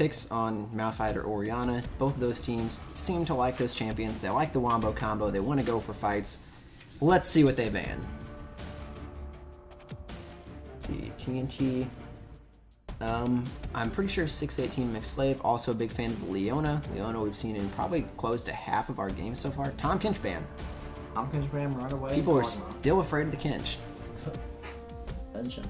picks on Malphite or Oriana. Both of those teams seem to like those champions. They like the Wombo combo. They want to go for fights. Let's see what they ban. Let's see, TNT. I'm pretty sure 618 McSlave, also a big fan of Leona. Leona we've seen in probably close to half of our games so far. Tom Kinch ban. Tom Kinch ban right away. People are still afraid of the Kinch. Mention.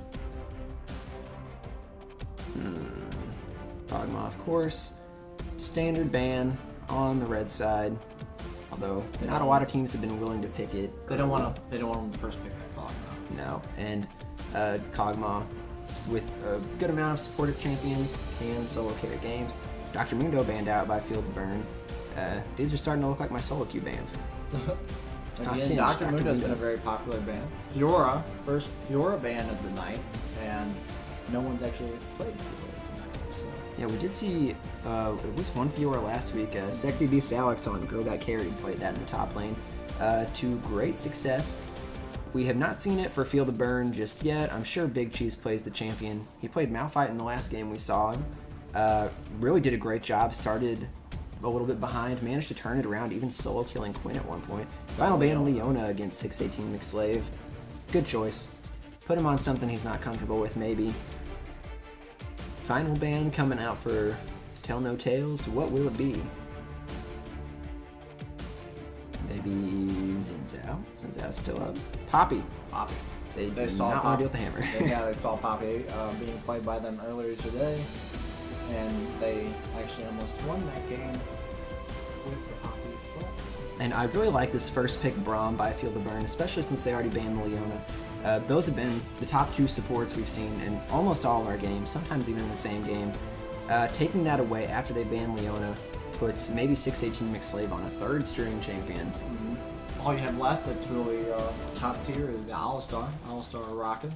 Dogma, of course. Standard ban on the red side. Although not a lot of teams have been willing to pick it. They don't want them to first pick that Kog'Maw. No, and Kog'Maw with a good amount of supportive champions can solo carry games. Dr. Mundo banned out by Field of Burn. These are starting to look like my solo queue bans. Again, Dr. Mundo's been a very popular ban. Fiora, first Fiora ban of the night, and no one's actually played Fiora tonight. So. Yeah, we did see at least one Fiora last week. Sexy Beast Alex on Grow That Carry played that in the top lane to great success. We have not seen it for Field of Burn just yet. I'm sure Big Cheese plays the champion. He played Malphite in the last game we saw him. Really did a great job. Started a little bit behind, managed to turn it around, even solo killing Quinn at one point. Final ban Leona against 618 McSlave. Good choice. Put him on something he's not comfortable with, maybe. Final ban coming out for Tell No Tales. What will it be? Maybe Zinzao. Zinzao's still up. Poppy. They saw not want to deal with the hammer. Yeah, they saw Poppy being played by them earlier today, and they actually almost won that game with the Poppy. And I really like this first pick Braum by Field of Burn, especially since they already banned Leona. Those have been the top two supports we've seen in almost all of our games, sometimes even in the same game. Taking that away after they ban Leona puts maybe 618 McSlave on a third string champion. Mm-hmm. All you have left that's really top tier is the Alistar Raka.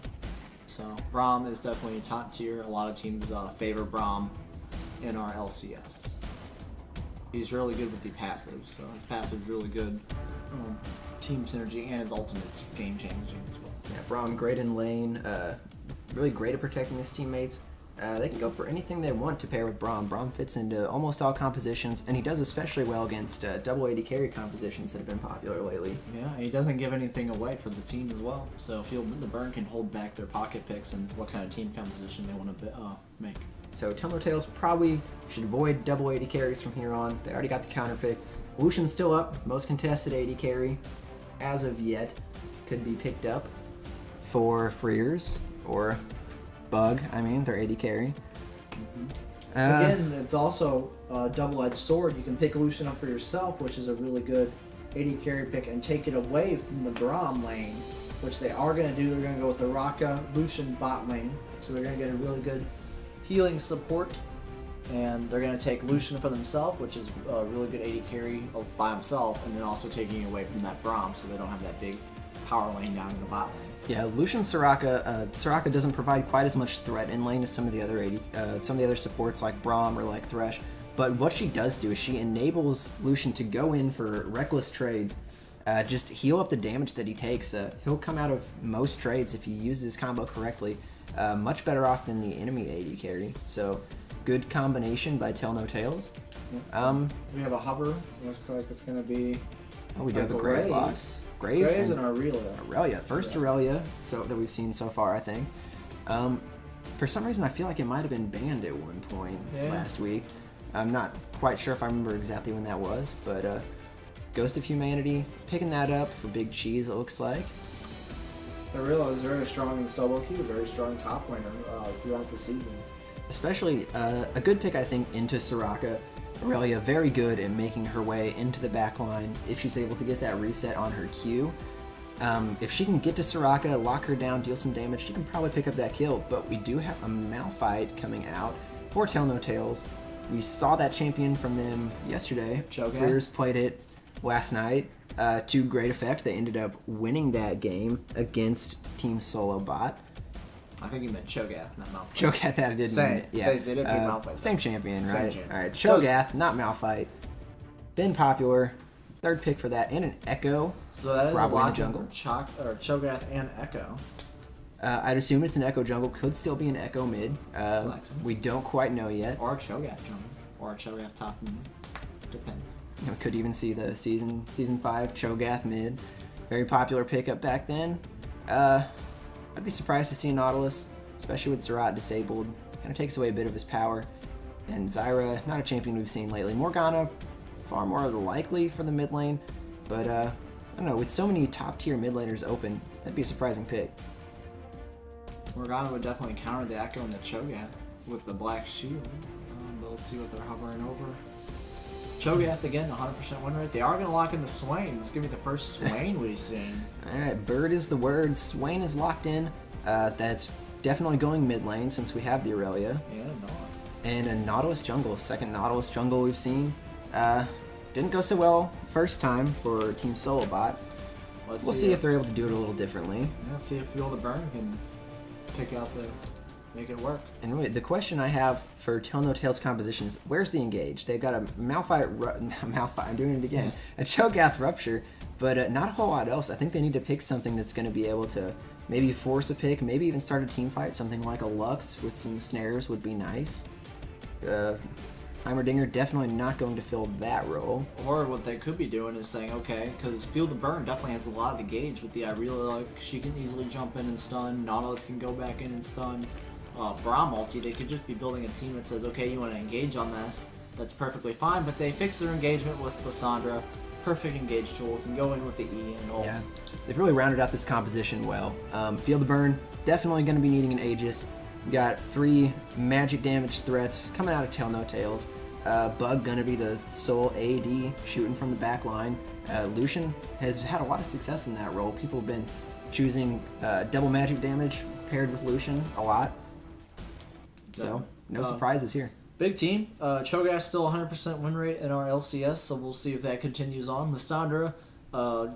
So Braum is definitely top tier. A lot of teams favor Braum in our LCS. He's really good with the passive, so his passive is really good team synergy, and his ultimate's game changing as well. Yeah, Braum great in lane, really great at protecting his teammates. They can go for anything they want to pair with Braum. Braum fits into almost all compositions, and he does especially well against double AD carry compositions that have been popular lately. Yeah, he doesn't give anything away for the team as well. So Field of Burn can hold back their pocket picks and what kind of team composition they want to make. So Tell No Tales probably should avoid double AD carries from here on. They already got the counter pick. Lucian's still up, most contested AD carry as of yet. Could be picked up for Freers or Bug, their AD carry. Mm-hmm. Again, it's also a double-edged sword. You can pick Lucian up for yourself, which is a really good AD carry pick, and take it away from the Braum lane, which they are going to do. They're going to go with the Raka Lucian bot lane, so they're going to get a really good healing support, and they're going to take Lucian for themselves, which is a really good AD carry by himself, and then also taking it away from that Braum, so they don't have that big power lane down in the bot lane. Yeah, Lucian Soraka doesn't provide quite as much threat in lane as some of the other supports like Braum or like Thresh. But what she does do is she enables Lucian to go in for reckless trades, just heal up the damage that he takes. He'll come out of most trades if he uses his combo correctly, much better off than the enemy AD carry. So, good combination by Tell No Tales. We have a hover. Looks like it's going to be. Oh, we do have a Graves lock. Graves and Aurelia. Aurelia. First Aurelia that we've seen so far, I think. For some reason, I feel like it might have been banned at one point last week. I'm not quite sure if I remember exactly when that was, but Ghost of Humanity picking that up for Big Cheese, it looks like. Aurelia is very strong in the solo queue, very strong top laner throughout the seasons. Especially a good pick, I think, into Soraka. Aurelia very good at making her way into the back line if she's able to get that reset on her Q. If she can get to Soraka, lock her down, deal some damage, she can probably pick up that kill. But we do have a Malphite coming out for Tell No Tales. We saw that champion from them yesterday. Freers played it last night to great effect. They ended up winning that game against Team Solo Bot. I think you meant Cho'Gath, not Malphite. Cho'Gath, that I didn't mean. Yeah. They did beat Malphite. Same champion, Same right? champion. All right, Cho'Gath, not Malphite. Been popular. Third pick for that, and an Echo. So that is probably a in the lock jungle. for Cho'Gath and Echo. I'd assume it's an Echo jungle. Could still be an Echo mid. We don't quite know yet. Or a Cho'Gath jungle. Or a Cho'Gath top mid. Depends. You know, could even see the season 5 Cho'Gath mid. Very popular pickup back then. I'd be surprised to see a Nautilus, especially with Zerat disabled. Kind of takes away a bit of his power. And Zyra, not a champion we've seen lately. Morgana, far more likely for the mid lane. But, I don't know, with so many top tier mid laners open, that'd be a surprising pick. Morgana would definitely counter the Echo and the Cho'Gath with the Black Shield. But let's see what they're hovering over. Cho'Gath, again, 100% win rate. They are going to lock in the Swain. This is going to be the first Swain we've seen. Alright, Bird is the word. Swain is locked in. That's definitely going mid lane since we have the Aurelia. Yeah, no. And a Nautilus jungle. Second Nautilus jungle we've seen. Didn't go so well first time for Team Solobot. We'll see if they're able to do it a little differently. Yeah, let's see if Feel the Burn can pick out make it work. And really, the question I have for Tell No Tales composition is, where's the engage? They've got a Malphite, I'm doing it again, a Cho'Gath Rupture, but not a whole lot else. I think they need to pick something that's going to be able to maybe force a pick, maybe even start a team fight. Something like a Lux with some snares would be nice. Heimerdinger definitely not going to fill that role. Or what they could be doing is saying, okay, because Feel the Burn definitely has a lot of the gauge with the Irelia. She can easily jump in and stun. Nautilus can go back in and stun. Braum ulti, they could just be building a team that says, okay, you want to engage on this. That's perfectly fine, but they fix their engagement with Lissandra. Perfect engage tool. Can go in with the E and ult. Yeah, they've really rounded out this composition well. Feel the Burn, definitely going to be needing an Aegis. We got 3 magic damage threats coming out of Tell No Tales. Bug going to be the sole AD shooting from the back line. Lucian has had a lot of success in that role. People have been choosing double magic damage paired with Lucian a lot. So, no surprises here. Big team. Cho'Gath still 100% win rate in our LCS, so we'll see if that continues on. Lissandra,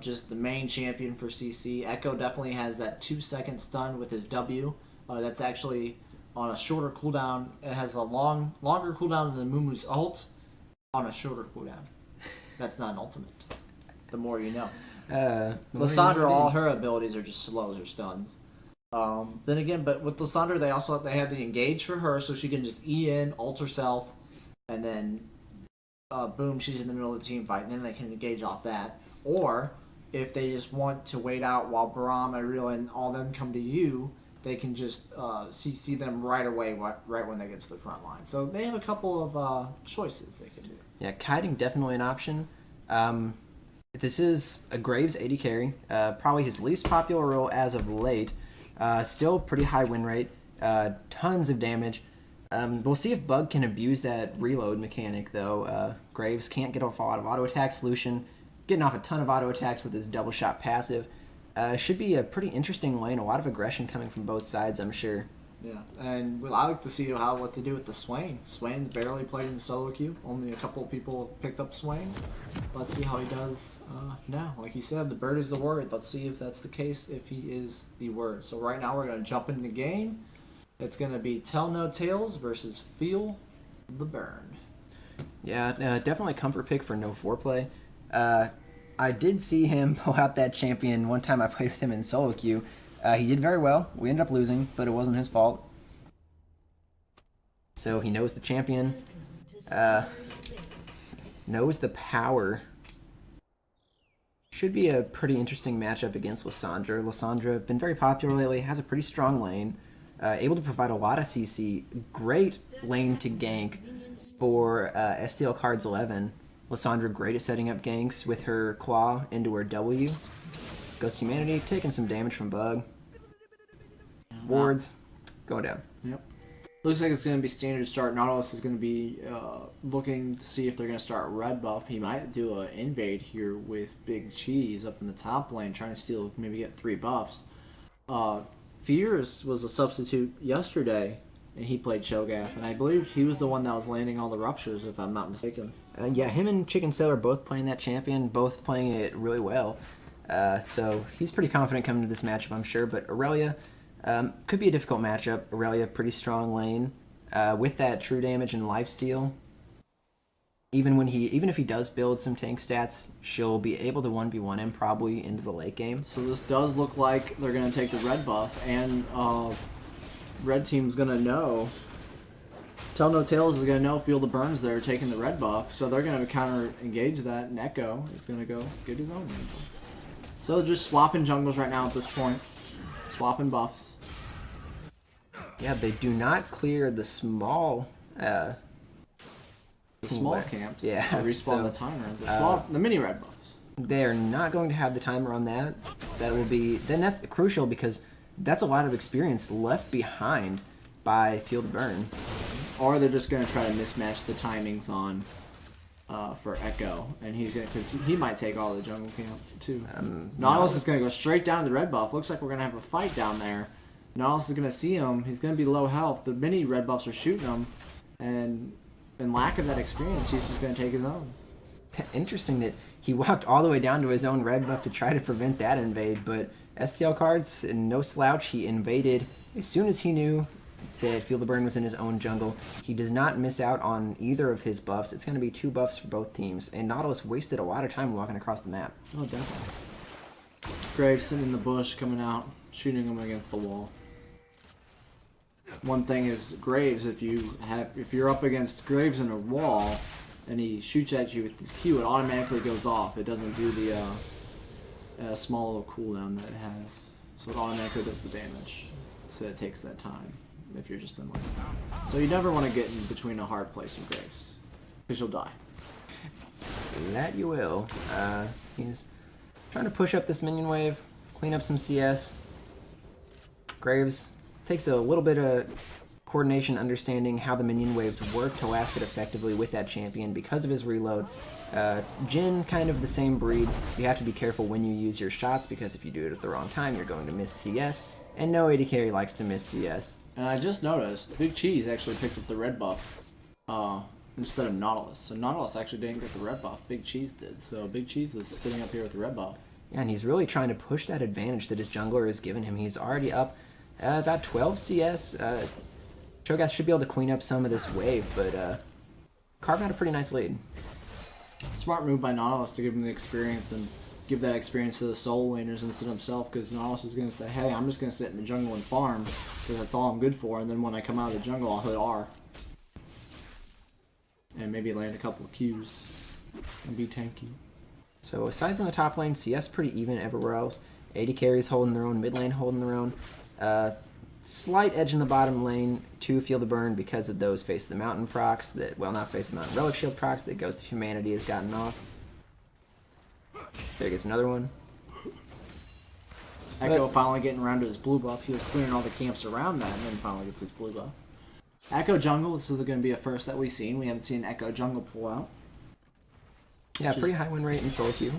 just the main champion for CC. Echo definitely has that 2-second stun with his W. That's actually on a shorter cooldown. It has a longer cooldown than Mumu's ult on a shorter cooldown. That's not an ultimate. The more you know. Lissandra, all her abilities are just slows or stuns. Then again, but with Lissandra, they have the engage for her, so she can just E in, ult herself, and then boom, she's in the middle of the team fight, and then they can engage off that. Or if they just want to wait out while Braum, Irelia, and all them come to you, they can just CC them right away, right when they get to the front line. So they have a couple of choices they can do. Yeah, kiting definitely an option. This is a Graves AD carry, probably his least popular role as of late. Still pretty high win rate, tons of damage. We'll see if Bug can abuse that reload mechanic, though. Graves can't get off a lot of auto attacks. Lucian getting off a ton of auto attacks with his double shot passive. Should be a pretty interesting lane. A lot of aggression coming from both sides, I'm sure. Yeah, and I like to see what they do with the Swain. Swain's barely played in solo queue. Only a couple of people have picked up Swain. Let's see how he does now. Like you said, the bird is the word. Let's see if that's the case, if he is the word. So right now we're going to jump into the game. It's going to be Tell No Tales versus Feel the Burn. Yeah, definitely comfort pick for no foreplay. I did see him pull out that champion one time I played with him in solo queue. He did very well. We ended up losing, but it wasn't his fault. So he knows the champion, knows the power. Should be a pretty interesting matchup against Lissandra. Lissandra, been very popular lately, has a pretty strong lane, able to provide a lot of CC. Great lane to gank for STL Cards 11. Lissandra great at setting up ganks with her claw into her W. Ghost Humanity, taking some damage from Bug. Wards, going down. Yep. Looks like it's going to be standard start. Nautilus is going to be looking to see if they're going to start red buff. He might do an invade here with Big Cheese up in the top lane, trying to steal, maybe get 3 buffs. Fears was a substitute yesterday, and he played Cho'Gath, and I believe he was the one that was landing all the ruptures, if I'm not mistaken. Yeah, him and Chicken Cell are both playing that champion, both playing it really well. So he's pretty confident coming to this matchup, I'm sure. But Aurelia could be a difficult matchup. Aurelia, pretty strong lane with that true damage and lifesteal. even if he does build some tank stats, she'll be able to 1v1 him probably into the late game. So this does look like they're going to take the red buff, and red team's going to know. Tell No Tales is going to know Feel the Burns there taking the red buff, so they're going to counter-engage that, and Echo is going to go get his own red buff. So just swapping jungles right now at this point. Swapping buffs. Yeah, they do not clear the small... The small camps. Yeah. To respawn So, the timer. The mini red buffs. They're not going to have the timer on that. That will be... Then that's crucial because that's a lot of experience left behind by Feel the Burn. Or they're just going to try to mismatch the timings on for Echo. And he's going to... Because he might take all the jungle camp, too. Nautilus is going to go straight down to the red buff. Looks like we're going to have a fight down there. Nautilus is going to see him. He's going to be low health. The mini red buffs are shooting him. And in lack of that experience, he's just going to take his own. Interesting that he walked all the way down to his own red buff to try to prevent that invade, but STL Cards, no slouch, he invaded as soon as he knew that Feel the Burn was in his own jungle. He does not miss out on either of his buffs. It's going to be 2 buffs for both teams, and Nautilus wasted a lot of time walking across the map. Oh, definitely. Graves sitting in the bush, coming out, shooting him against the wall. One thing is Graves, if you're up against Graves in a wall and he shoots at you with his Q, it automatically goes off. It doesn't do the small little cooldown that it has. So it automatically does the damage. So it takes that time if you're just in lane. So you never want to get in between a hard place and Graves, because you'll die. That you will. He's trying to push up this minion wave, clean up some CS. Graves takes a little bit of coordination, understanding how the minion waves work to last it effectively with that champion because of his reload. Jhin, kind of the same breed. You have to be careful when you use your shots because if you do it at the wrong time, you're going to miss CS. And no AD carry likes to miss CS. And I just noticed, Big Cheese actually picked up the red buff instead of Nautilus. So Nautilus actually didn't get the red buff. Big Cheese did. So Big Cheese is sitting up here with the red buff. Yeah, and he's really trying to push that advantage that his jungler has given him. He's already up about 12 CS. Cho'Gath should be able to clean up some of this wave, but carve out a pretty nice lead. Smart move by Nautilus to give him the experience and give that experience to the solo laners instead of himself, because Nautilus is going to say, hey, I'm just going to sit in the jungle and farm because that's all I'm good for, and then when I come out of the jungle, I'll hit R. And maybe land a couple of Qs and be tanky. So aside from the top lane, CS pretty even everywhere else. AD carries holding their own, mid lane holding their own. Slight edge in the bottom lane to Feel the Burn because of those Face the Mountain procs that, well, not Face the Mountain, Relic Shield procs that Ghost of Humanity has gotten off. There gets another one. Echo finally getting around to his blue buff. He was clearing all the camps around that and then finally gets his blue buff. Echo jungle, this is going to be a first that we've seen. We haven't seen Echo jungle pull out. Yeah, pretty high win rate in solo queue.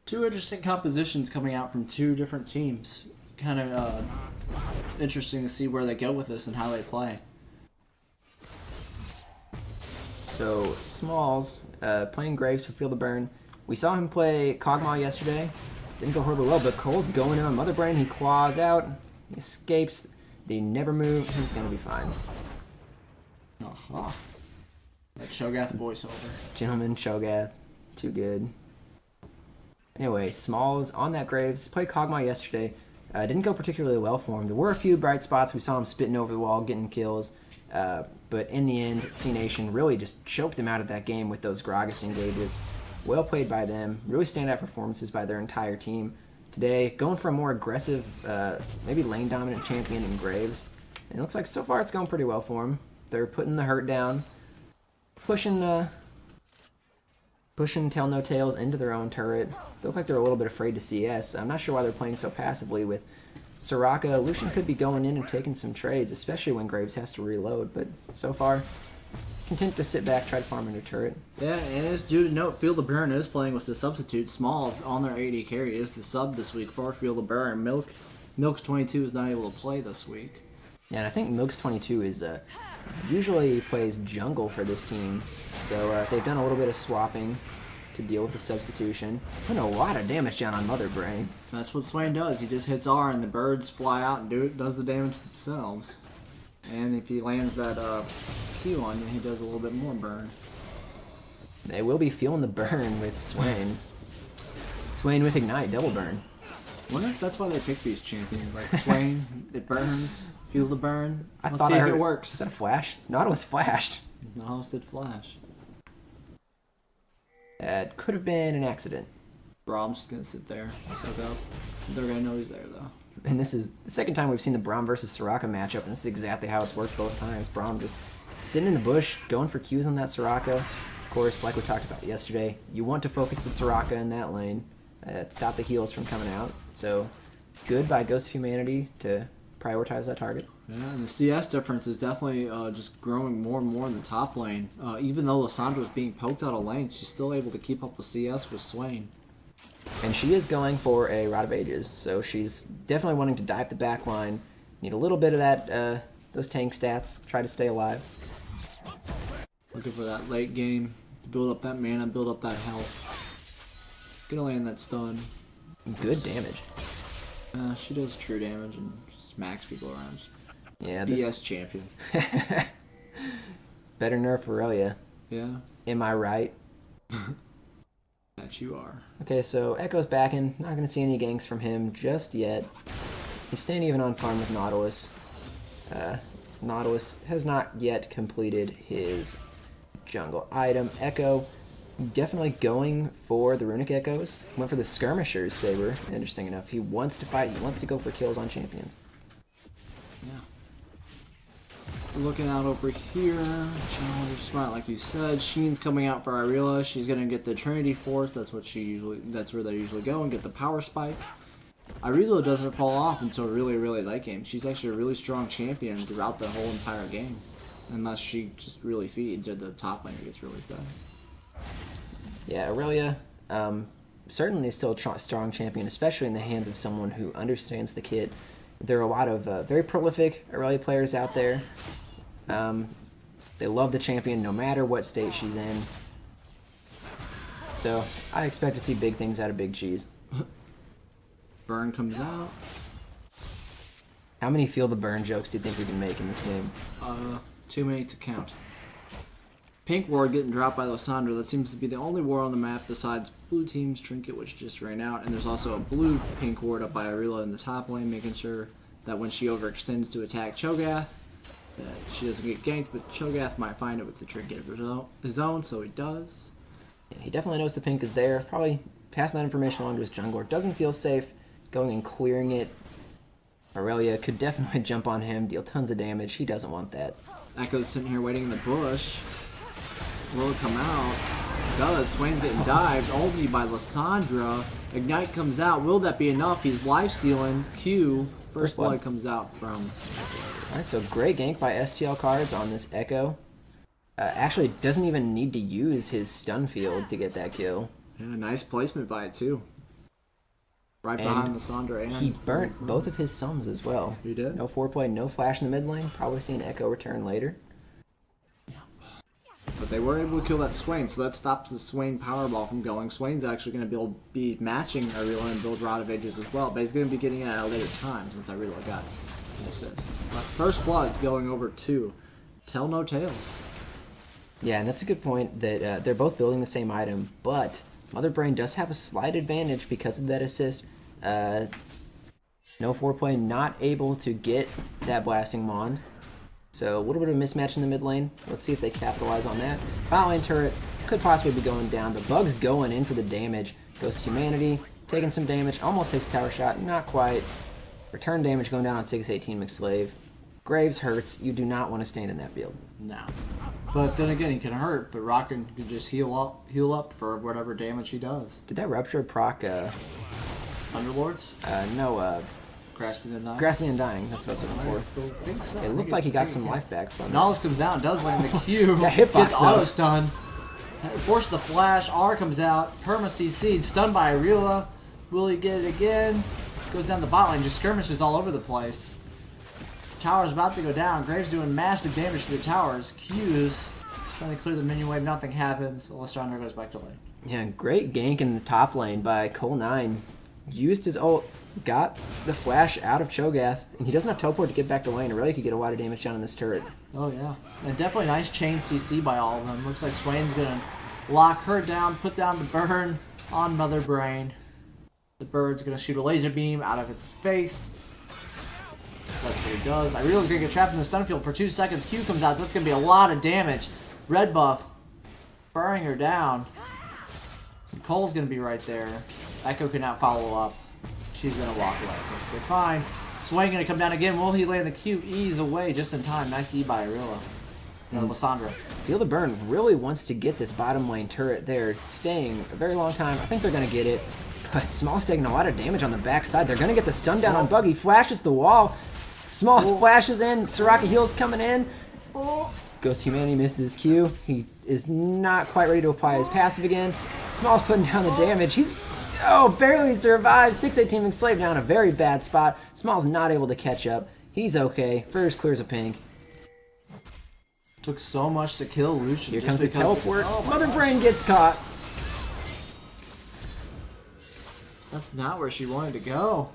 2 interesting compositions coming out from 2 different teams. Kind of interesting to see where they go with this and how they play. So Smalls playing Graves for Feel the Burn. We saw him play Kog'Maw yesterday. Didn't go horribly well, but Cole's going in on Mother Brain. He claws out. He escapes. They never move. He's going to be fine. Aha. That Cho'Gath voiceover. Gentleman Cho'Gath. Too good. Anyway, Smalls on that Graves. Played Kog'Maw yesterday. Didn't go particularly well for him. There were a few bright spots. We saw him spitting over the wall, getting kills. But in the end, C-Nation really just choked them out of that game with those Gragas engages. Well played by them. Really standout performances by their entire team. Today, going for a more aggressive, maybe lane-dominant champion in Graves. And it looks like so far it's going pretty well for them. They're putting the hurt down. Pushing Tell No Tales into their own turret. They look like they're a little bit afraid to CS. I'm not sure why they're playing so passively with Soraka. Lucian could be going in and taking some trades, especially when Graves has to reload. But so far, content to sit back, try to farm into turret. Yeah, and it's due to note, Feel the Burn is playing with the substitute. Smalls on their AD carry is the sub this week for Feel the Burn. Milk's 22 is not able to play this week. Yeah, and I think Milk's 22 is usually plays jungle for this team. So they've done a little bit of swapping to deal with the substitution. Putting a lot of damage down on Mother Brain. That's what Swain does. He just hits R and the birds fly out and does the damage themselves. And if he lands that Q on you, he does a little bit more burn. They will be feeling the burn with Swain. Swain with Ignite, double burn. I wonder if that's why they pick these champions. Like Swain, it burns. Feel the burn. Let's see if it works. Is that a flash? Nautilus flashed. Nautilus did flash. That could have been an accident. Brahm's just going to sit there. Soak up. They're going to know he's there, though. And this is the second time we've seen the Braum versus Soraka matchup, and this is exactly how it's worked both times. Braum just sitting in the bush, going for Qs on that Soraka. Of course, like we talked about yesterday, you want to focus the Soraka in that lane, stop the heals from coming out. So, good by Ghost of Humanity to prioritize that target. Yeah, and the CS difference is definitely just growing more and more in the top lane. Even though Lissandra's being poked out of lane, she's still able to keep up with CS with Swain. And she is going for a Rod of Ages, so she's definitely wanting to dive the back line. Need a little bit of that, those tank stats, try to stay alive. Looking for that late game, build up that mana, build up that health. Gonna land that stun. Good damage. She does true damage and smacks people around. Yeah, BS champion. Better nerf Aurelia. Yeah. Am I right? That you are. Okay, so Echo's backing. Not going to see any ganks from him just yet. He's staying even on farm with Nautilus. Nautilus has not yet completed his jungle item. Echo definitely going for the Runic Echoes. Went for the Skirmisher's Saber, interesting enough. He wants to fight. He wants to go for kills on champions. Yeah. Looking out over here, Challenger Smart, like you said. Sheen's coming out for Irela. She's gonna get the Trinity Force. That's where they usually go and get the Power Spike. Irela doesn't fall off until really late game. She's actually a really strong champion throughout the whole entire game, unless she just really feeds or the top laner gets really fed. Yeah, Aurelia, certainly still a strong champion, especially in the hands of someone who understands the kit. There are a lot of very prolific Aurelia players out there. They love the champion no matter what state she's in. So I expect to see big things out of Big Cheese. Burn comes out. How many feel the burn jokes do you think we can make in this game? Too many to count. Pink ward getting dropped by Lissandra. That seems to be the only ward on the map besides blue team's Trinket, which just ran out. And there's also a blue pink ward up by Irela in the top lane, making sure that when she overextends to attack Cho'Gath, that she doesn't get ganked, but Cho'Gath might find it with the Trinket of his own, so he does. Yeah, he definitely knows the pink is there. Probably passing that information along to his jungler. Doesn't feel safe going and clearing it. Aurelia could definitely jump on him, deal tons of damage. He doesn't want that. Echo's sitting here waiting in the bush. Will it come out? Does. Swain's getting dived. Ulti by Lissandra. Ignite comes out. Will that be enough? He's lifestealing. Q. First blood comes out from... Alright, so great gank by STL cards on this Echo. Actually, doesn't even need to use his stun field to get that kill. Yeah, nice placement by it, too. Right behind Lissandra. And he burnt both of his sums as well. He did? No foreplay, no flash in the mid lane. Probably see an Echo return later. But they were able to kill that Swain, so that stops the Swain Powerball from going. Swain's actually going to be matching Irela and build Rod of Ages as well, but he's going to be getting it at a later time since Irela got an assist. But first blood going over to Tell No Tales. Yeah, and that's a good point that they're both building the same item, but Mother Brain does have a slight advantage because of that assist. No foreplay, not able to get that Blasting Mon. So a little bit of a mismatch in the mid lane. Let's see if they capitalize on that. Bot lane turret could possibly be going down, but Bug's going in for the damage. Goes to Humanity, taking some damage, almost takes a tower shot, not quite. Return damage going down on 618 McSlave. Graves hurts. You do not want to stand in that field. No. But then again, he can hurt, but Rockin can just heal up for whatever damage he does. Did that Rupture proc, Underlords? No, Grasping and Dying? Grasping and Dying, that's what I was looking for. I think so. It looked like he got some life back from it. Nautilus comes out and does land the Q. That hitbox, gets auto stun. Force the flash. R comes out. Perma CC'd. Stunned by Irela. Will he get it again? Goes down the bot lane. Just skirmishes all over the place. Tower's about to go down. Graves doing massive damage to the towers. Q's trying to clear the minion wave. Nothing happens. Lissandra goes back to lane. Yeah, great gank in the top lane by Cole9. Used his ult, got the flash out of Cho'Gath, and he doesn't have teleport to get back to lane. It really could get a lot of damage down on this turret. Oh, yeah. And definitely nice chain CC by all of them. Looks like Swain's going to lock her down, put down the burn on Mother Brain. The bird's going to shoot a laser beam out of its face. So that's what he does. Ireela's going to get trapped in the stun field for 2 seconds. Q comes out. That's going to be a lot of damage. Red buff burning her down. Cole's going to be right there. Echo cannot follow up. She's going to walk away. Okay, fine. Swain going to come down again. Will he land the Q? Ease away just in time. Nice E by Ireela. Lysandra. Feel the Burn really wants to get this bottom lane turret there, staying a very long time. I think they're going to get it, but Small's taking a lot of damage on the backside. They're going to get the stun down on Buggy. Flashes the wall. Small splashes in. Soraka heals coming in. Ghost Humanity misses his Q. He is not quite ready to apply his passive again. Small's putting down the damage. He's barely survived. 618 Slave down a very bad spot. Small's not able to catch up. He's okay. First clears a pink. Took so much to kill Lucian. Here comes the teleport. Oh Mother Brain gets caught. That's not where she wanted to go.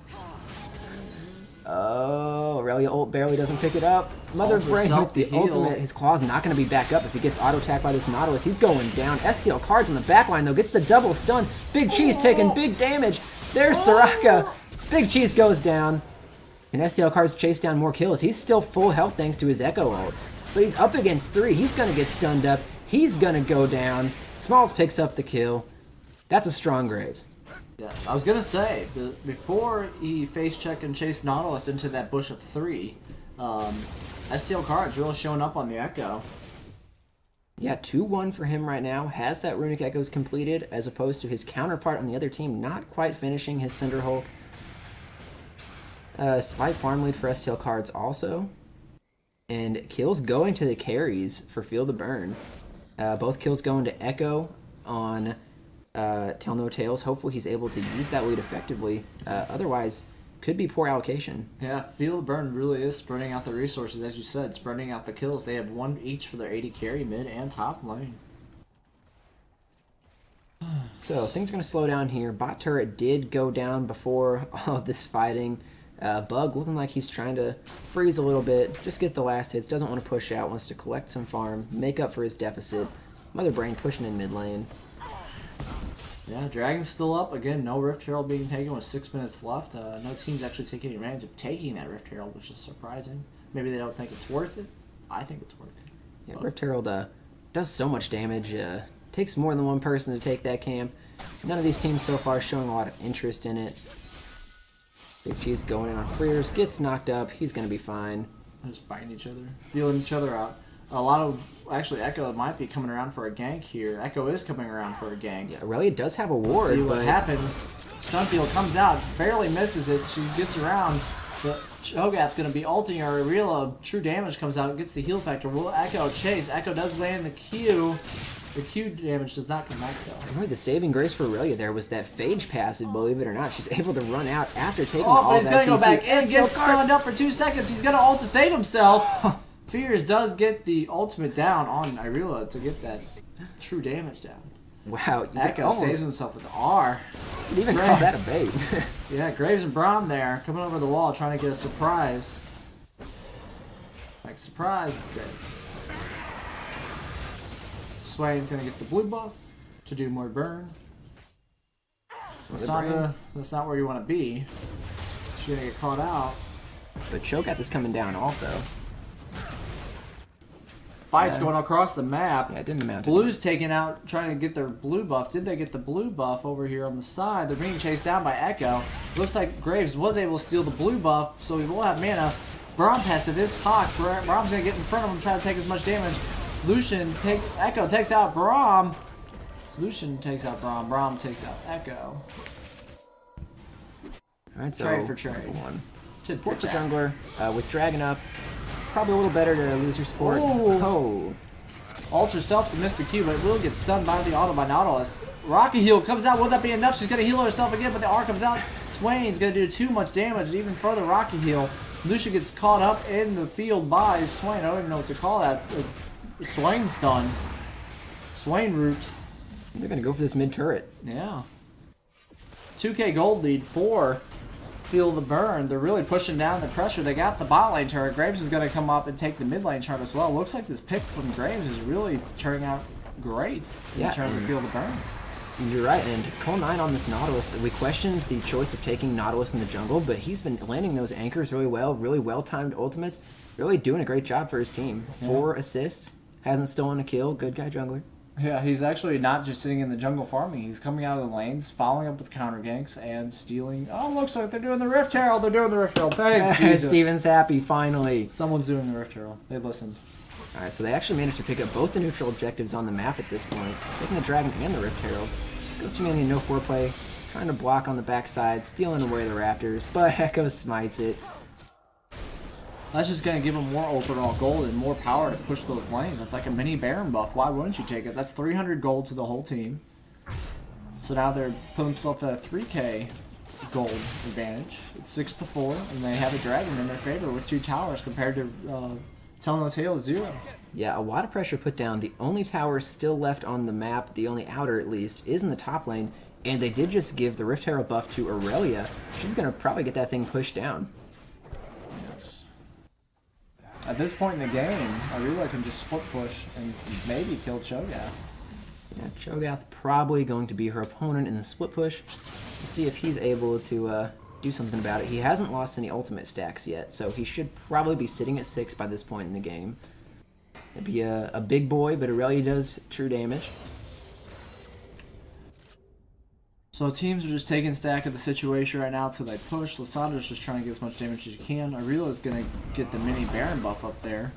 Oh, Aurelia ult barely doesn't pick it up. Mother Brain with the ultimate. His claw's not going to be back up if he gets auto-attacked by this Nautilus. He's going down. STL Cards on the backline, though, gets the double stun. Big Cheese taking big damage. There's Soraka. Big Cheese goes down. And STL Cards chase down more kills. He's still full health thanks to his Echo ult. But he's up against 3. He's going to get stunned up. He's going to go down. Smalls picks up the kill. That's a strong Graves. Yes, I was going to say, before he face-checked and chased Nautilus into that bush of 3, STL Cards really showing up on the Echo. Yeah, 2-1 for him right now. Has that Runic Echoes completed, as opposed to his counterpart on the other team not quite finishing his Cinder Hulk. Slight farm lead for STL Cards also. And kills going to the carries for Feel the Burn. Both kills going to Echo on Tell No Tales. Hopefully he's able to use that lead effectively. Otherwise, could be poor allocation. Yeah, Feel the Burn really is spreading out the resources, as you said, spreading out the kills. They have 1 each for their 80 carry, mid and top lane. So things are going to slow down here. Bot turret did go down before all of this fighting. Bug looking like he's trying to freeze a little bit, just get the last hits, doesn't want to push out, wants to collect some farm, make up for his deficit. Mother Brain pushing in mid lane. Yeah, Dragon's still up. Again, no Rift Herald being taken with 6 minutes left. No team's actually taking advantage of taking that Rift Herald, which is surprising. Maybe they don't think it's worth it. I think it's worth it. Yeah, but Rift Herald does so much damage. Takes more than one person to take that camp. None of these teams so far showing a lot of interest in it. Big Cheese going in on Freers, gets knocked up. He's going to be fine. They're just fighting each other, feeling each other out. A lot of, actually, Echo might be coming around for a gank here. Echo is coming around for a gank. Yeah, Aurelia does have a ward. Let's see what happens. Stunfield comes out, barely misses it. She gets around. The Cho'Gath's going to be ulting her. Ireela, true damage comes out, gets the heal factor. Will Echo chase? Echo does land the Q. The Q damage does not connect, though. Really, the saving grace for Aurelia there was that Phage passive, believe it or not. She's able to run out after taking all but he's that going to go CC. back in, get stunned up for 2 seconds. He's going to ult to save himself. Fears does get the ultimate down on Ireela to get that true damage down. Wow, you Echo saves himself with the R. You could even call that a bait. Yeah, Graves and Braum there, coming over the wall, trying to get a surprise. Like, surprise, it's great. Swain's gonna get the blue buff to do more burn. Lysandra, that's not where you want to be. She's gonna get caught out. But Cho'Gath is coming down also. Fights going across the map. Yeah, it didn't amount to Blue's taking out, trying to get their blue buff. Did they get the blue buff over here on the side? They're being chased down by Echo. Looks like Graves was able to steal the blue buff, so he will have mana. Braum passive is Pock. Braum's gonna get in front of him, try to take as much damage. Echo takes out Braum. Lucian takes out Braum. Braum takes out Echo. Alright, so trade for trade. Support for jungler with Dragon up. Probably a little better to lose your support. Oh. Ults herself to miss the Q, but will get stunned by the auto by Nautilus. Rocky heal comes out. Will that be enough? She's going to heal herself again, but the R comes out. Swain's going to do too much damage, and even further Rocky heal. Lucia gets caught up in the field by Swain. I don't even know what to call that. Swain stun. Swain root. They're going to go for this mid turret. Yeah. 2k gold lead for Feel the Burn. They're really pushing down the pressure. They got the bot lane turret. Graves is going to come up and take the mid lane turret as well. Looks like this pick from Graves is really turning out great in Yeah, terms of Field of Burn. You're right, and Call 9 on this Nautilus, we questioned the choice of taking Nautilus in the jungle, but he's been landing those anchors really well-timed ultimates, really doing a great job for his team. 4 assists, hasn't stolen a kill, good guy jungler. Yeah, he's actually not just sitting in the jungle farming. He's coming out of the lanes, following up with counter ganks, and stealing. Oh, looks like they're doing the Rift Herald. They're doing the Rift Herald. Thank Jesus. Steven's happy, finally. Someone's doing the Rift Herald. They listened. Alright, so they actually managed to pick up both the neutral objectives on the map at this point, taking the Dragon and the Rift Herald. Goes to Manny, no foreplay, trying to block on the backside, stealing away the Raptors, but Echo smites it. That's just going to give him more overall gold and more power to push those lanes. That's like a mini Baron buff. Why wouldn't you take it? That's 300 gold to the whole team. So now they're putting themselves at a 3k gold advantage. It's 6-4, and they have a Dragon in their favor with 2 towers compared to Tell No Tale 0. Yeah, a lot of pressure put down. The only tower still left on the map, the only outer at least, is in the top lane, and they did just give the Rift Herald buff to Aurelia. She's going to probably get that thing pushed down. At this point in the game, Aurelia can just split push and maybe kill Cho'Gath. Yeah, Cho'Gath probably going to be her opponent in the split push. We'll see if he's able to do something about it. He hasn't lost any ultimate stacks yet, so he should probably be sitting at 6 by this point in the game. It'd be a big boy, but Aurelia does true damage. So teams are just taking stack of the situation right now until they push. Lissandra's just trying to get as much damage as he can. Aurelia's going to get the mini Baron buff up there.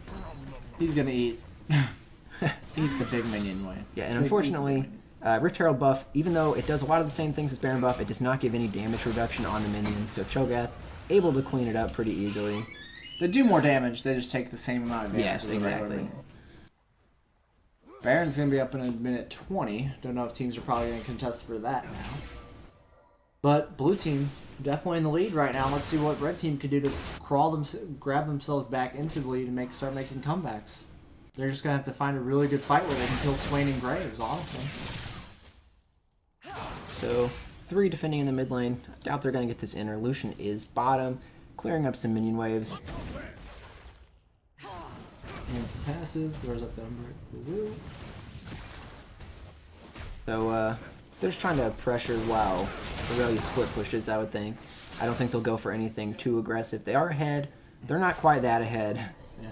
He's going to eat the big minion way. Yeah, and unfortunately, Rift Herald buff, even though it does a lot of the same things as Baron buff, it does not give any damage reduction on the minions. So Cho'Gath able to clean it up pretty easily. They do more damage, they just take the same amount of damage. Yes, exactly. Baron's going to be up in a minute 20. Don't know if teams are probably going to contest for that now. But blue team definitely in the lead right now. Let's see what red team can do to grab themselves back into the lead and start making comebacks. They're just going to have to find a really good fight where they can kill Swain and Graves, honestly. So 3 defending in the mid lane. I doubt they're going to get this inner. Lucian is bottom, clearing up some minion waves. And passive, throws up the Umber. So they're just trying to pressure while Aurelia split pushes, I would think. I don't think they'll go for anything too aggressive. They are ahead. They're not quite that ahead. Yeah.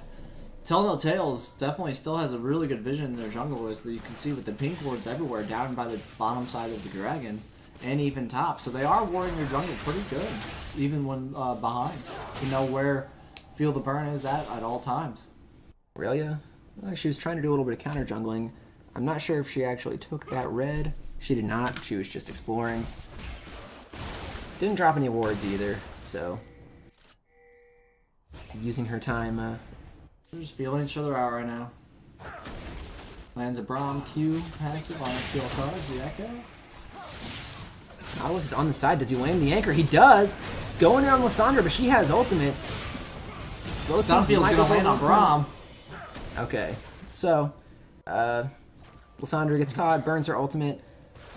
Tell No Tales definitely still has a really good vision in their jungle, as you can see with the pink wards everywhere down by the bottom side of the dragon and even top. So they are warding their jungle pretty good, even when behind, to know where Field of Burn is at all times. Aurelia, she was trying to do a little bit of counter jungling. I'm not sure if she actually took that red. She did not. She was just exploring. Didn't drop any wards either, so using her time. They're just feeling each other out right now. Lands a Braum Q passive on a steel card. The Echo. Nautilus is on the side. Does he land the anchor? He does. Going in on Lissandra, but she has ultimate. Stunfield's gonna land on Braum. Okay, so Lissandra gets caught, burns her ultimate.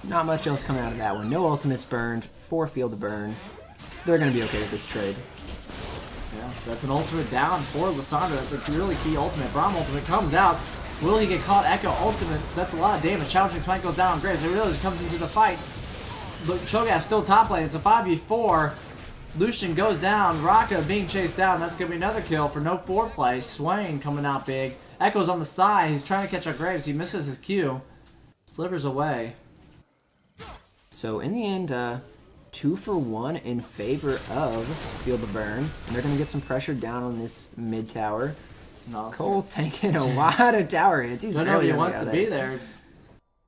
Not much else coming out of that one. No ultimates burned, 4 Field of Burn. They're going to be okay with this trade. Yeah, that's an ultimate down for Lissandra. That's a really key ultimate. Braum ultimate comes out. Will he get caught? Echo ultimate. That's a lot of damage. Challenging Smite goes down on Graves. He realizes comes into the fight. But Cho'Gath still top lane. It's a 5v4. Lucian goes down. Raka being chased down. That's going to be another kill for no foreplay. Swain coming out big. Echo's on the side. He's trying to catch up Graves. He misses his Q. Slivers away. So in the end, 2 for 1 in favor of Field of Burn. And they're going to get some pressure down on this mid tower. No, Cole taking a lot of tower hits. He's I don't know barely if he gonna wants get to out be of there.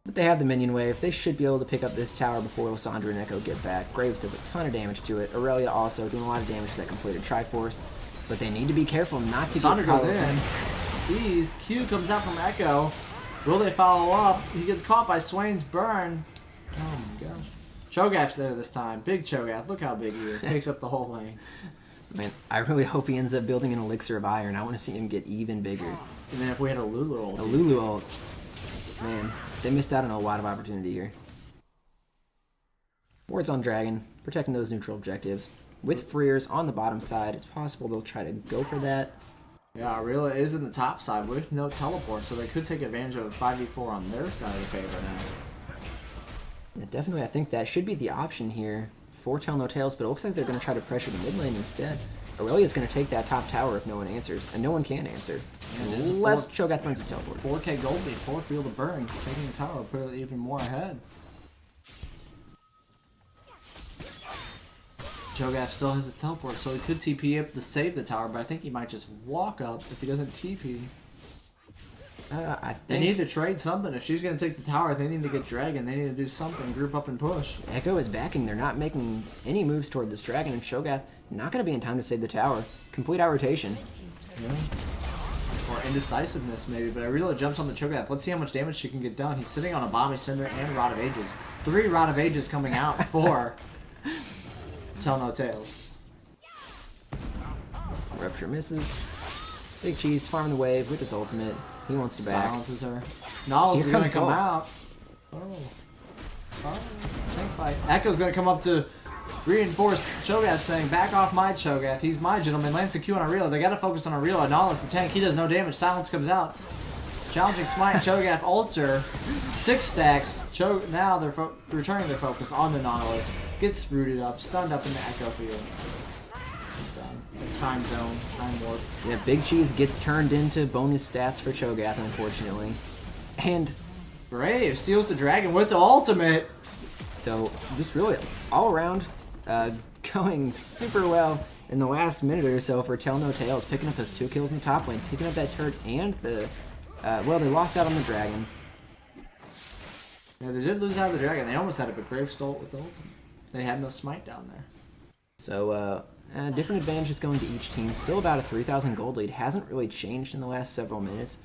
But they have the minion wave. They should be able to pick up this tower before Lissandra and Echo get back. Graves does a ton of damage to it. Aurelia also doing a lot of damage to that completed Triforce. But they need to be careful not to Lissandra get caught goes in. These Q comes out from Echo. Will they follow up? He gets caught by Swain's burn. Oh my gosh. Cho'Gath's there this time. Big Cho'Gath. Look how big he is. Takes up the whole lane. Man, I really hope he ends up building an Elixir of Iron. I want to see him get even bigger. And then if we had a Lulu ult. A Lulu ult. Man, they missed out on a lot of opportunity here. Wards on Dragon, protecting those neutral objectives. With Freers on the bottom side, it's possible they'll try to go for that. Yeah, Aurelia is in the top side with no teleport, so they could take advantage of a 5v4 on their side of the favor now. Yeah, definitely, I think that should be the option here for Tell No Tales, but it looks like they're going to try to pressure the mid lane instead. Aurelia's going to take that top tower if no one answers, and no one can answer. Unless Cho'Gath brings his teleport. 4k gold lead, 4 Field of Burn, taking the tower, put it even more ahead. Cho'Gath still has his teleport, so he could TP up to save the tower, but I think he might just walk up if he doesn't TP. They need to trade something. If she's going to take the tower, they need to get Dragon. They need to do something, group up and push. Echo is backing. They're not making any moves toward this Dragon, and Cho'Gath not going to be in time to save the tower. Complete out rotation. Yeah. Or indecisiveness, maybe, but Aurelia jumps on the Cho'Gath. Let's see how much damage she can get done. He's sitting on a Bomby Cinder and Rod of Ages. 3 Rod of Ages coming out for Tell No Tales. Rupture misses. Big Cheese farming the wave with his ultimate. He wants to back. Silences her. Nautilus is going to come out. Oh. Tank fight. Echo's going to come up to reinforce Cho'Gath, saying, back off my Cho'Gath. He's my gentleman. Lands the Q on Aurelia. They got to focus on Aurelia. Nautilus, the tank. He does no damage. Silence comes out. Challenging Smite. Cho'Gath ults her. 6 stacks. Now they're returning their focus on the Nautilus. Gets rooted up. Stunned up in the Echo field. Time zone. Time warp. Yeah, Big Cheese gets turned into bonus stats for Cho'Gath, unfortunately. And Brave steals the dragon with the ultimate. so just really all around going super well in the last minute or so for Tell No Tales, picking up those 2 kills in the top lane, picking up that turret and the well, they lost out on the dragon. Yeah, they did lose out the dragon. They almost had it, but Grave stole it with the ultimate. They had no smite down there. So different advantages going to each team. Still about a 3,000 gold lead. Hasn't really changed in the last several minutes.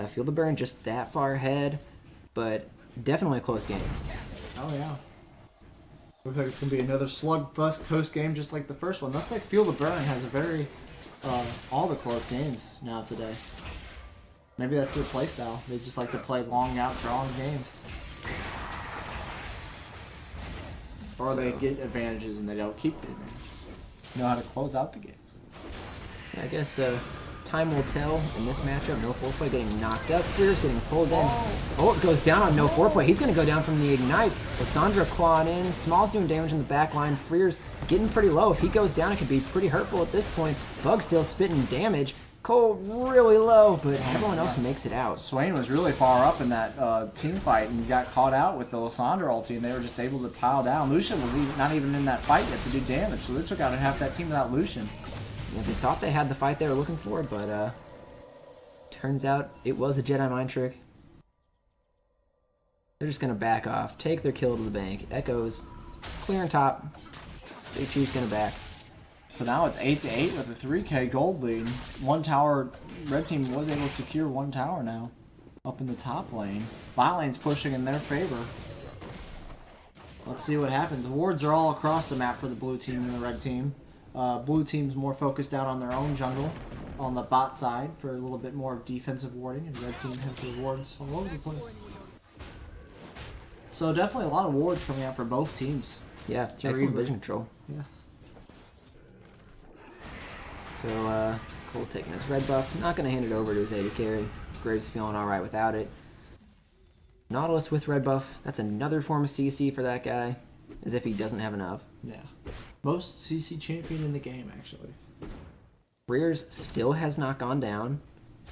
Field of Burn just that far ahead, but definitely a close game. Oh, yeah. Looks like it's going to be another slugfest post game just like the first one. Looks like Field of Burn has a very, all the close games now today. Maybe that's their playstyle. They just like to play long out, drawn games. Or they get advantages and they don't keep the advantages. Know how to close out the games. I guess time will tell in this matchup. No foreplay getting knocked up. Fear's getting pulled in. Oh, it goes down on no foreplay. He's going to go down from the ignite. Lissandra clawing in. Small's doing damage in the back line. Freer's getting pretty low. If he goes down, it could be pretty hurtful at this point. Bug still spitting damage. Cole really low, but everyone else makes it out. Swain was really far up in that team fight and got caught out with the Lissandra ulti, and they were just able to pile down. Lucian was not even in that fight yet to do damage, so they took out half that team without Lucian. Yeah, they thought they had the fight they were looking for, but turns out it was a Jedi mind trick. They're just going to back off, take their kill to the bank. Echoes clearing top. Big Cheese going to back. So now it's 8-8 with a 3k gold lead. One tower, red team was able to secure one tower now. Up in the top lane. Bot lane's pushing in their favor. Let's see what happens. Wards are all across the map for the blue team and the red team. Blue team's more focused out on their own jungle on the bot side for a little bit more defensive warding, and red team has their wards all over the place. So definitely a lot of wards coming out for both teams. Yeah, excellent vision control. Yes. So Cole taking his red buff. Not going to hand it over to his AD carry. Graves feeling alright without it. Nautilus with red buff. That's another form of CC for that guy. As if he doesn't have enough. Yeah. Most CC champion in the game, actually. Rears still has not gone down.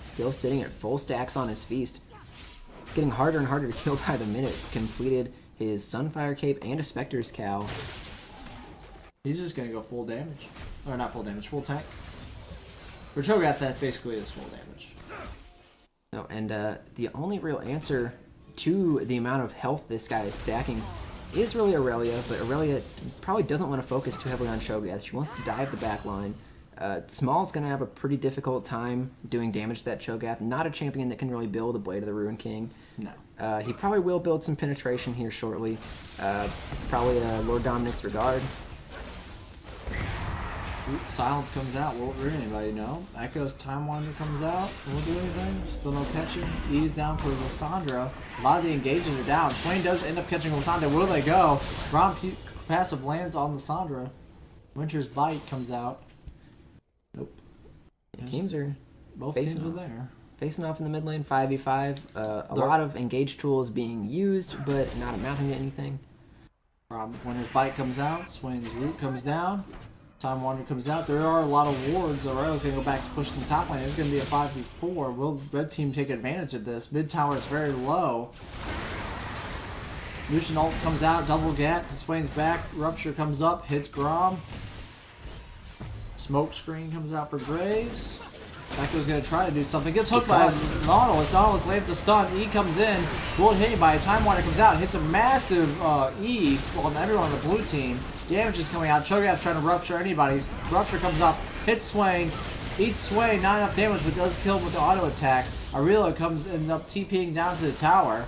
Still sitting at full stacks on his feast. Getting harder and harder to kill by the minute. Completed his Sunfire Cape and a Spectre's Cow. He's just going to go full damage. Or not full damage, full tank. For Cho'Gath, that basically is full damage. No, and the only real answer to the amount of health this guy is stacking is really Aurelia, but Aurelia probably doesn't want to focus too heavily on Cho'Gath. She wants to dive the back line. Small's going to have a pretty difficult time doing damage to that Cho'Gath. Not a champion that can really build a Blade of the Ruin King. No. He probably will build some penetration here shortly. Probably Lord Dominic's Regard. Silence comes out. Won't ruin anybody, no. Echo's Time Wander comes out. Won't do anything. Still no catching. Ease down for Lissandra. A lot of the engages are down. Swain does end up catching Lissandra. Where do they go? Ron passive lands on Lissandra. Winter's Bite comes out. Nope. Yeah, teams are Both teams are there. Facing off in the mid lane, 5v5. A lot of engaged tools being used, but not amounting to anything. Winner's Bite comes out. Swain's Root comes down. Time Wander comes out. There are a lot of wards. Aurelia's going to go back to push the top lane. It's going to be a 5v4. Will red team take advantage of this? Mid tower is very low. Lucian ult comes out. Double gat to Swain's back. Rupture comes up. Hits Braum. Smoke screen comes out for Graves. Echo's going to try to do something. Gets hooked by Nautilus. Nautilus lands the stun. E comes in. Won't hit anybody. Time Wander comes out. Hits a massive E on everyone on the blue team. Damage is coming out. Cho'Gath's trying to rupture anybody's. Rupture comes up. Hits Swain. Eats Swain. Not enough damage, but does kill him with the auto attack. Aurelia ends up TPing down to the tower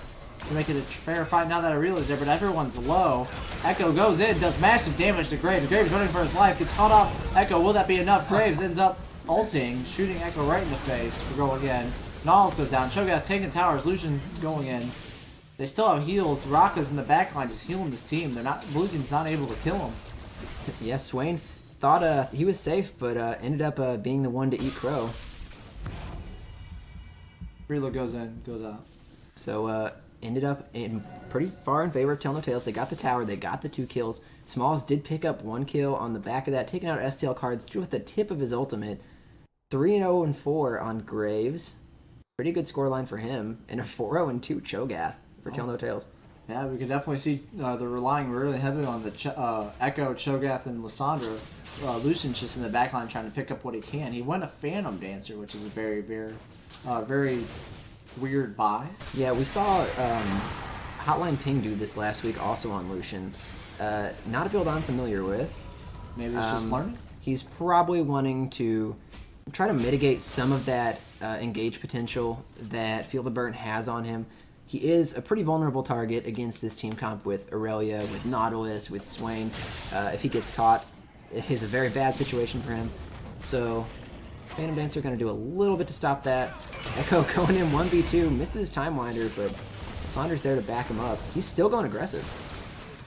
to make it a fair fight now that Aurelia's there, but everyone's low. Echo goes in. Does massive damage to Graves. Graves running for his life. Gets caught off. Echo. Will that be enough? Graves ends up ulting, shooting Echo right in the face for going in. Nautilus goes down. Cho'Gath taking towers. Lucian's going in. They still have heals. Raka's in the backline just healing this team. Blue team's not able to kill him. Yes, Swain thought he was safe, but ended up being the one to eat crow. Reload goes in, goes out. So ended up pretty far in favor of Tell No Tales. They got the tower. They got the 2 kills. Smalls did pick up 1 kill on the back of that, taking out STL cards with the tip of his ultimate. 3-0-4 on Graves. Pretty good scoreline for him. And a 4-0-2 Cho'Gath for Tell No Tales. Yeah, we could definitely see they're relying really heavily on the Echo, Cho'Gath, and Lissandra. Lucian's just in the backline trying to pick up what he can. He went a Phantom Dancer, which is a very, very weird buy. Yeah, we saw Hotline Ping do this last week also on Lucian. Not a build I'm familiar with. Maybe it's just learning? He's probably wanting to try to mitigate some of that engage potential that Field of Burn has on him. He is a pretty vulnerable target against this team comp with Aurelia, with Nautilus, with Swain. If he gets caught, it is a very bad situation for him. So, Phantom Dancer going to do a little bit to stop that. Echo going in 1v2, misses his Time Winder, but Saunders there to back him up. He's still going aggressive.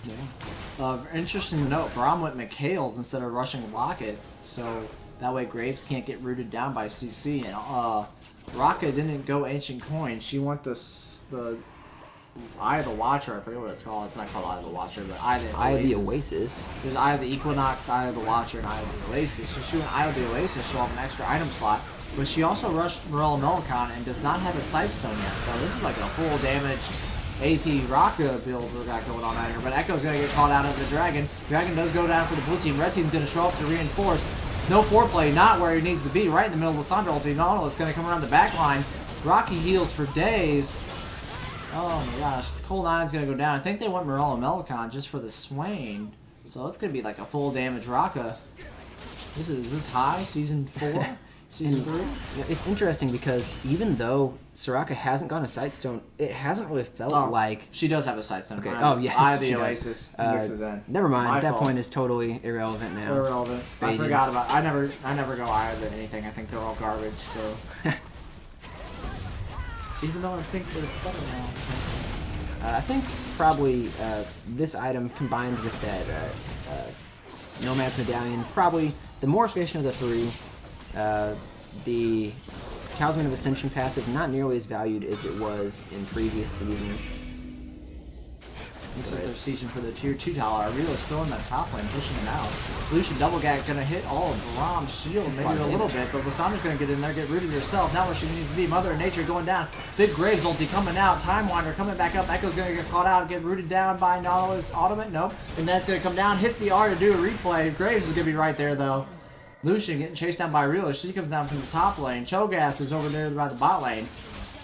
Yeah. Interesting to note, Braum went McHale's instead of rushing Locket, so that way Graves can't get rooted down by CC. And Raka didn't go Ancient Coin. She went the Eye of the Watcher. I forget what it's called. It's not called Eye of the Watcher, but Eye of the Oasis. There's Eye of the Equinox, Eye of the Watcher, and Eye of the Oasis. So she went Eye of the Oasis, show up an extra item slot. But she also rushed Morella Melicon and does not have a Sightstone yet. So this is like a full damage AP Raka build we got going on out here. But Echo's going to get called out of the Dragon. Dragon does go down for the blue team. Red team's going to show up to reinforce. No foreplay, not where he needs to be. Right in the middle of Lissandra ulti. Nautilus going to come around the back line. Rocky heals for days. Oh my gosh. Cold 9's going to go down. I think they want Morella Melicon just for the Swain. So it's going to be like a full damage Raka. Is this high? Season 4? Season 3? It's interesting because even though Soraka hasn't gone a Sightstone, it hasn't really felt like... She does have a Sightstone. Okay. Oh, yes. Eye of the Oasis mixes in. Never mind. My that fault. point is totally irrelevant now. Irrelevant. I forgot about... I never go Eye of anything. I think they're all garbage, so... Even though I think they're better now. I think probably this item combined with that Nomad's Medallion, probably the more efficient of the 3. The Talisman of Ascension passive not nearly as valued as it was in previous seasons. Looks like they're sieging for the tier 2 tower. Aurelia's still in that top lane, pushing him out. Lucian double gag gonna hit all of Braum's shield, maybe a little bit, but Lissandra's gonna get in there, get rooted herself. Not where she needs to be. Mother Nature going down. Big Graves ulti coming out. Time Wander coming back up. Echo's gonna get caught out, get rooted down by Nautilus. Automate, nope. And that's gonna come down, hits the R to do a replay. Graves is gonna be right there though. Lucian getting chased down by Aurelia. She comes down from the top lane. Cho'Gath is over there by the bot lane.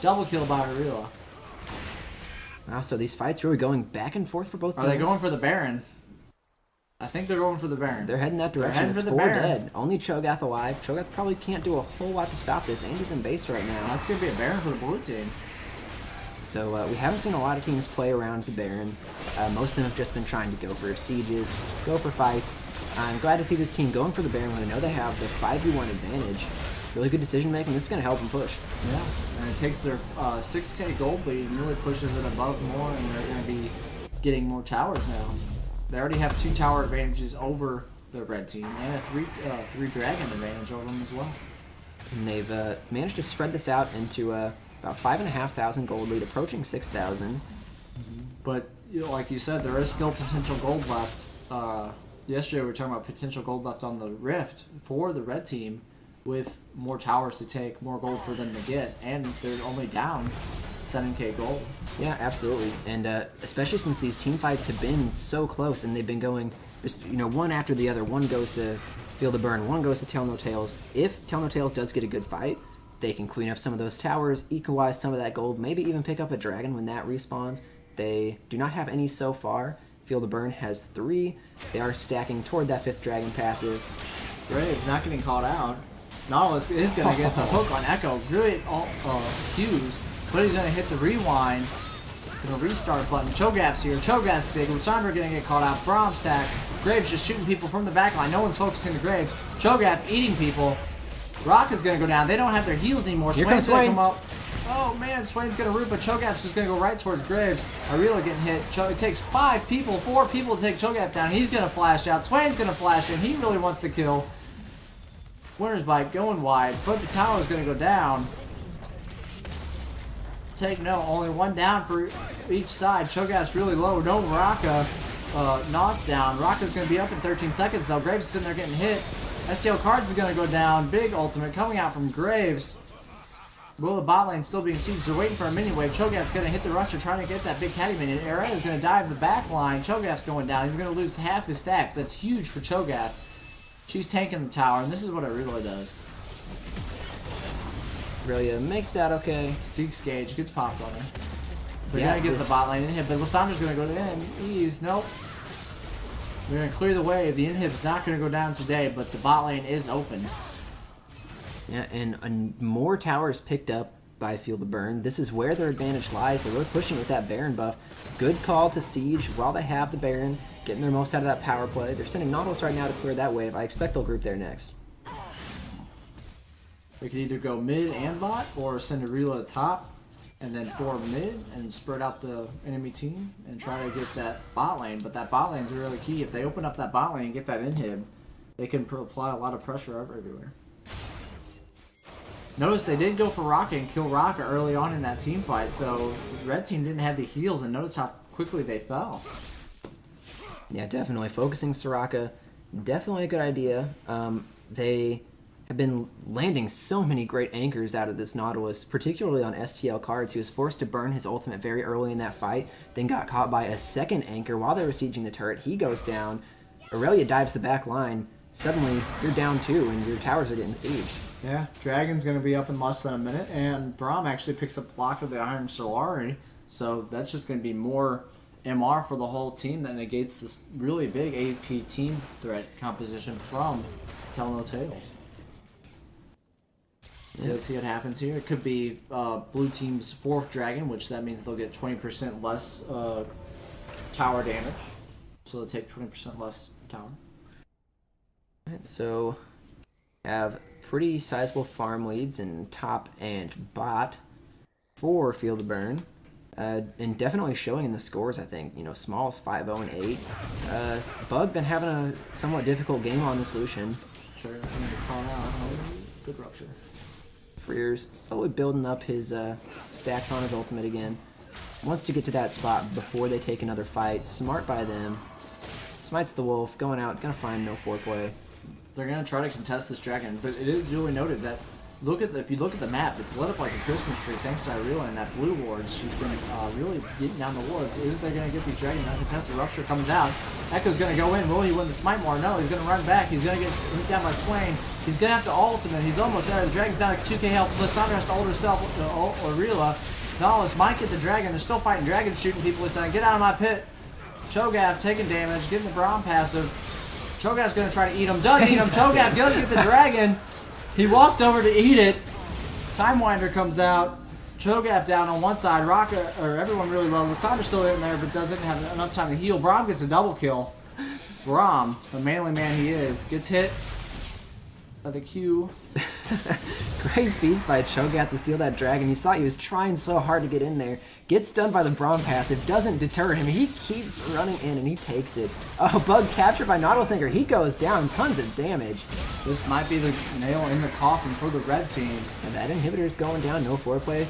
Double kill by Aurelia. Wow, so these fights really going back and forth for both teams. Are they going for the Baron? I think they're going for the Baron. They're heading that direction. It's 4 dead. Only Cho'Gath alive. Cho'Gath probably can't do a whole lot to stop this. Andy's in base right now. That's going to be a Baron for the blue team. So we haven't seen a lot of teams play around the Baron. Most of them have just been trying to go for sieges, go for fights. I'm glad to see this team going for the Baron when I know they have the 5v1 advantage. Really good decision making. This is going to help them push. Yeah, and it takes their 6k gold lead and really pushes it above more, and they're going to be getting more towers now. They already have 2 tower advantages over the red team, and a 3 dragon advantage over them as well. And they've managed to spread this out into about 5,500 gold lead, approaching 6,000. But like you said, there is still potential gold left. Yesterday we were talking about potential gold left on the Rift for the red team, with more towers to take, more gold for them to get, and they're only down 7k gold. Yeah, absolutely. And especially since these team fights have been so close and they've been going just, one after the other. One goes to Feel the Burn, one goes to Tell No Tales. If Tell No Tales does get a good fight, they can clean up some of those towers, equalize some of that gold, maybe even pick up a dragon when that respawns. They do not have any so far. Feel the Burn has 3. They are stacking toward that 5th dragon passive. Graves not getting caught out. Nautilus is going to get the hook on Echo. Great cues, but he's going to hit the rewind. Going to restart button. Cho'Gath's here. Cho'Gath's big. Lissandra going to get caught out. Braum stacks. Graves just shooting people from the back line. No one's focusing the Graves. Cho'Gath eating people. Rock is going to go down. They don't have their heals anymore. Swain's going to come up. Oh man, Swain's going to root, but Cho'Gath's just going to go right towards Graves. Arila getting hit. It takes 4 people to take Cho'Gath down. He's going to flash out. Swain's going to flash in. He really wants to kill. Winner's Bite going wide, but the tower is going to go down. Only 1 down for each side. Cho'Gath's really low. No Raka. Knots down. Raka's going to be up in 13 seconds though. Graves is sitting there getting hit. STL Cards is going to go down. Big ultimate coming out from Graves. Will the bot lane still being sieged? They're waiting for a mini wave. Cho'Gath's going to hit the rusher trying to get that big caddy minion. Array is going to dive the back line. Cho'Gath's going down. He's going to lose half his stacks. That's huge for Cho'Gath. She's tanking the tower, and this is what Arila does. Aurelia makes that okay. Seeks Gauge gets popped on her. They're Yeah, going to get the bot lane inhib, but Lissandra's going to go in. Ease. Nope. We're going to clear the way. The inhib's not going to go down today, but the bot lane is open. Yeah, and more towers picked up by Feel the Burn. This is where their advantage lies. They're really pushing with that Baron buff. Good call to siege while they have the Baron, getting their most out of that power play. They're sending Nautilus right now to clear that wave. I expect they'll group there next. They could either go mid and bot, or send Arila at top, and then 4 mid, and spread out the enemy team, and try to get that bot lane. But that bot lane's really key. If they open up that bot lane and get that inhib, they can apply a lot of pressure everywhere. Notice they did go for Raka and kill Raka early on in that team fight, so red team didn't have the heals, and notice how quickly they fell. Yeah, definitely. Focusing Soraka, definitely a good idea. They have been landing so many great anchors out of this Nautilus, particularly on STL Cards. He was forced to burn his ultimate very early in that fight, then got caught by a second anchor while they were sieging the turret. He goes down. Aurelia dives the back line. Suddenly, you're down 2, and your towers are getting sieged. Yeah, Dragon's going to be up in less than a minute, and Braum actually picks up block of the Iron Solari, so that's just going to be more MR for the whole team that negates this really big AP team threat composition from Tell No Tales. So let's see what happens here. It could be blue team's 4th dragon, which that means they'll get 20% less tower damage. So they'll take 20% less tower. Alright, so have pretty sizable farm leads in top and bot for Feel the Burn. And definitely showing in the scores, I think. Small's 5-0 and 8. Bug been having a somewhat difficult game on this Lucian. Sure, call out. Good rupture. Freer's slowly building up his stacks on his ultimate again. Wants to get to that spot before they take another fight. Smart by them. Smites the wolf, going out, gonna find no foreplay. They're gonna try to contest this dragon, but it is duly noted that if you look at the map, it's lit up like a Christmas tree thanks to Irela and that blue wards. She's been really getting down the wards. Is they're gonna get these dragons uncontested? Rupture comes out. Echo's gonna go in. Will he win the smite more? No, he's gonna run back. He's gonna get hit down by Swain. He's gonna have to ultimate. He's almost there. The dragon's down at 2k health. Lissandra has to ult herself. Irela. Nautilus might get the dragon. They're still fighting dragons, shooting people. Lissandra, get out of my pit. Cho'Gath taking damage, getting the Braum passive. Cho'Gath's gonna try to eat him. Does eat him. Cho'Gath does get the dragon. He walks over to eat it. Timewinder comes out. Cho'Gath down on one side. Raka, or everyone really low. Lissandra's still in there, but doesn't have enough time to heal. Braum gets a double kill. Braum, the manly man he is, gets hit. the Q. Great beast by Cho'Gath to steal that dragon. You saw he was trying so hard to get in there. Gets stunned by the Braum passive. Doesn't deter him. He keeps running in and he takes it. Oh, Bug captured by Nautilus Anchor. He goes down. Tons of damage. This might be the nail in the coffin for the red team. And that inhibitor's going down. No foreplay.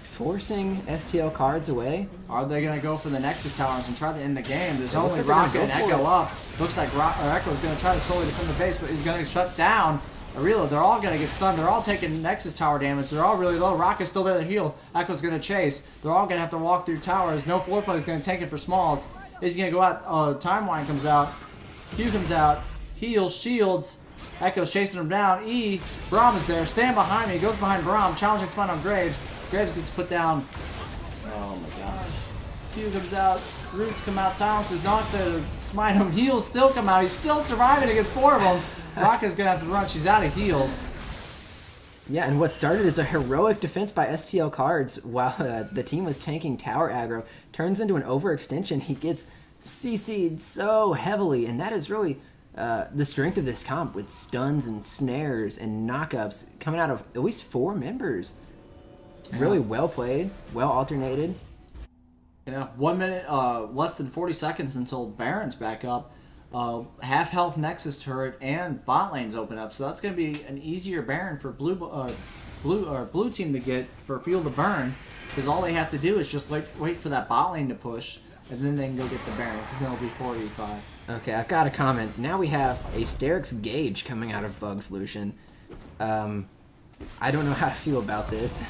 Forcing STL cards away. Are they going to go for the Nexus Towers and try to end the game? There's only looks like Rocket and they're gonna Echo go up. Looks like Echo's going to try to slowly defend the base, but he's going to shut down Aurelia. They're all going to get stunned. They're all taking Nexus Tower damage. They're all really low. Rocket's still there to heal. Echo's going to chase. They're all going to have to walk through towers. No floor play is going to take it for Smalls. Is he going to go out? Timeline comes out. Q comes out. Heals. Shields. Echo's chasing him down. Braum is there. Stand behind me. He goes behind Braum. Challenging spot on Graves. Graves gets put down. Oh my gosh. Q comes out. Roots come out. Silences. Knocks there to smite him. Heals still come out. He's still surviving against 4 of them. Rocket's going to have to run. She's out of heals. Yeah, and what started as a heroic defense by STL cards while the team was tanking tower aggro turns into an overextension. He gets CC'd so heavily, and that is really the strength of this comp with stuns and snares and knockups coming out of at least 4 members. Yeah. Really well played, well alternated. Yeah, 1 minute, less than 40 seconds until Baron's back up. Half health Nexus turret and bot lanes open up, so that's going to be an easier Baron for blue team to get for Field of Burn, because all they have to do is just wait for that bot lane to push, and then they can go get the Baron, because then it'll be 4v5. Okay, I've got a comment. Now we have a Sterix Gauge coming out of Bug's Lucian. I don't know how to feel about this.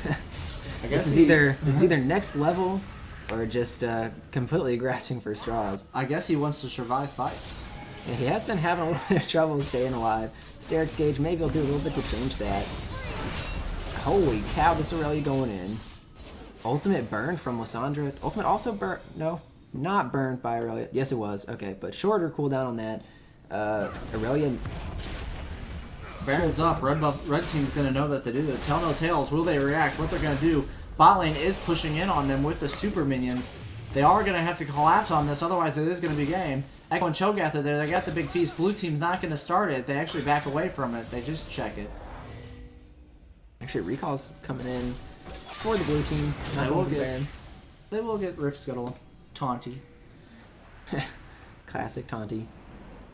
I guess this is either next level or just completely grasping for straws. I guess he wants to survive fights. Yeah, he has been having a little bit of trouble staying alive. Sterix Gauge, maybe he'll do a little bit to change that. Holy cow, this Aurelia going in. Ultimate burn from Lysandra. Ultimate also burn. No, not burned by Aurelia. Yes, it was. Okay, but shorter cooldown on that. Aurelia. Baron's up. Red team's going to know that they do. Tell no tales. Will they react? What they're going to do? Bot lane is pushing in on them with the super minions. They are going to have to collapse on this, otherwise it is going to be game. Echo and Cho'Gath are there. They got the big feast. Blue team's not going to start it. They actually back away from it. They just check it. Actually, recall's coming in for the blue team. They will get Rift Scuttle. Taunty. Classic Taunty.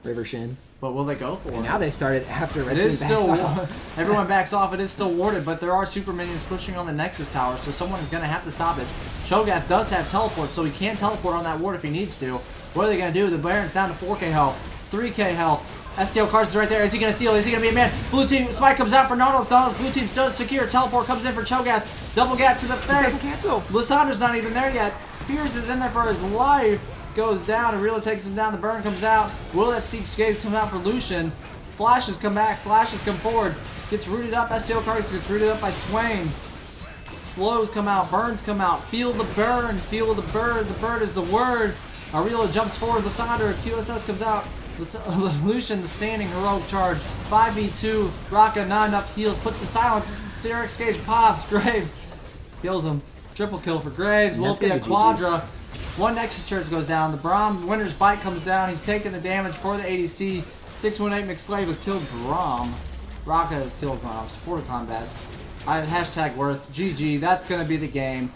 River Shin. But will they go for it? Now they started after Red Team backs off. Everyone backs off. It is still warded, but there are super minions pushing on the Nexus Tower, so someone is going to have to stop it. Cho'Gath does have teleport, so he can teleport on that ward if he needs to. What are they going to do? The Baron's down to 4k health, 3k health. STL cards is right there. Is he going to steal? Is he going to be a man? Blue team, Smite comes out for Nautilus. Blue team still secure. Teleport comes in for Cho'Gath. Double gat to the face. Cancel. Lysandra's not even there yet. Fierce is in there for his life. Goes down and really takes him down. The burn comes out. Will that Steek's Gaze come out for Lucian? Flashes come back. Flashes come forward. Gets rooted up. STL cards gets rooted up by Swain. Slows come out. Burns come out. Feel the burn. Feel the bird. The bird is the word. Aurelia jumps forward. Lysandra. QSS comes out. Lucian, the standing heroic charge. 5v2. Raka, not enough heals. Puts the silence. Sterix Gauge pops. Graves kills him. Triple kill for Graves. Will it be a quadra? One Nexus Church goes down. The Braum Winter's Bite comes down. He's taking the damage for the ADC. 618 McSlave has killed Braum. Raka has killed Braum. Support combat. Hashtag worth. GG. That's going to be the game.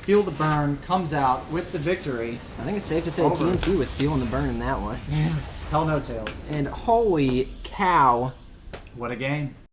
Feel the Burn comes out with the victory. I think it's safe to say TNT was feeling the burn in that one. Yes. Tell no tales. And holy cow. What a game.